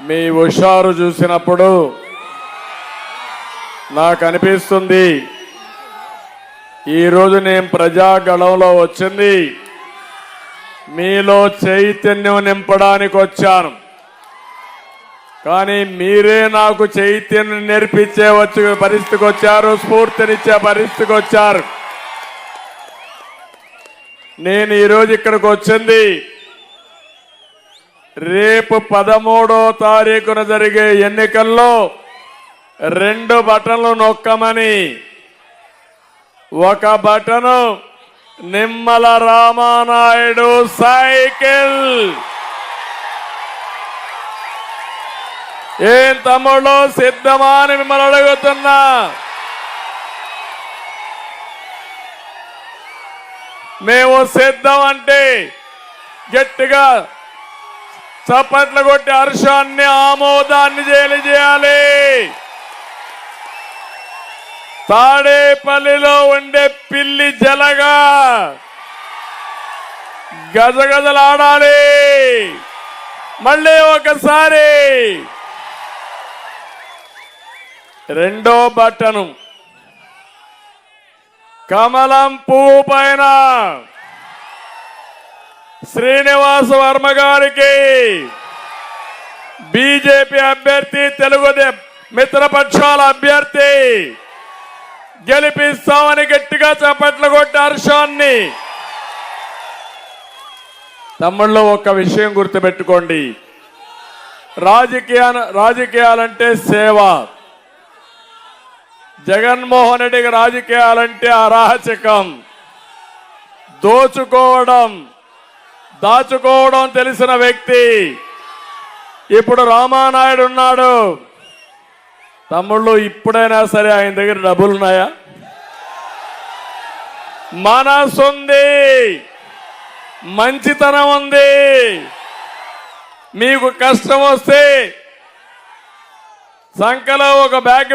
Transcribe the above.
మీ హుషారు చూసినప్పుడు నాకు అనిపిస్తుంది ఈరోజు నేను ప్రజాగళంలో వచ్చింది మీలో చైతన్యం నింపడానికి వచ్చాను. కానీ మీరే నాకు చైతన్యం నేర్పించే పరిస్థితికి వచ్చారు, స్ఫూర్తినిచ్చే పరిస్థితికి వచ్చారు. నేను ఈరోజు ఇక్కడికి వచ్చింది రేపు 13వ తారీఖున జరిగే ఎన్నికల్లో 2 బటన్లు నొక్కమని. ఒక బటను నిమ్మల రామానాయుడు సైకిల్. ఏం తమ్ముళ్ళు సిద్ధమా అని మిమ్మల్ని అడుగుతున్నా. మేము సిద్ధం అంటే గట్టిగా చప్పట్లు కొట్టి హర్షాన్ని ఆమోదాన్ని చేయాలి. తాడేపల్లిలో ఉండే పిల్లి జలగా గజగజలాడాలి. మళ్ళీ ఒకసారి రెండో బటను కమలం పువ్వు పైన శ్రీనివాస వర్మ గారికి బీజేపీ అభ్యర్థి, తెలుగు మిత్రపక్షాల అభ్యర్థి గెలిపిస్తామని గట్టిగా చప్పట్లు కొట్టి హర్షాన్ని. తమ్ముళ్ళు ఒక్క విషయం గుర్తుపెట్టుకోండి, రాజకీయాలంటే సేవ. జగన్మోహన్ రెడ్డికి రాజకీయాలంటే అరాచకం, దాచుకోవడం తెలిసిన వ్యక్తి. ఇప్పుడు రామానాయుడు ఉన్నాడు. తమ్ముళ్ళు ఇప్పుడైనా సరే ఆయన దగ్గర డబ్బులున్నాయా? మనసుంది, మంచితనం ఉంది. మీకు కష్టం వస్తే సంకలో ఒక బ్యాగ్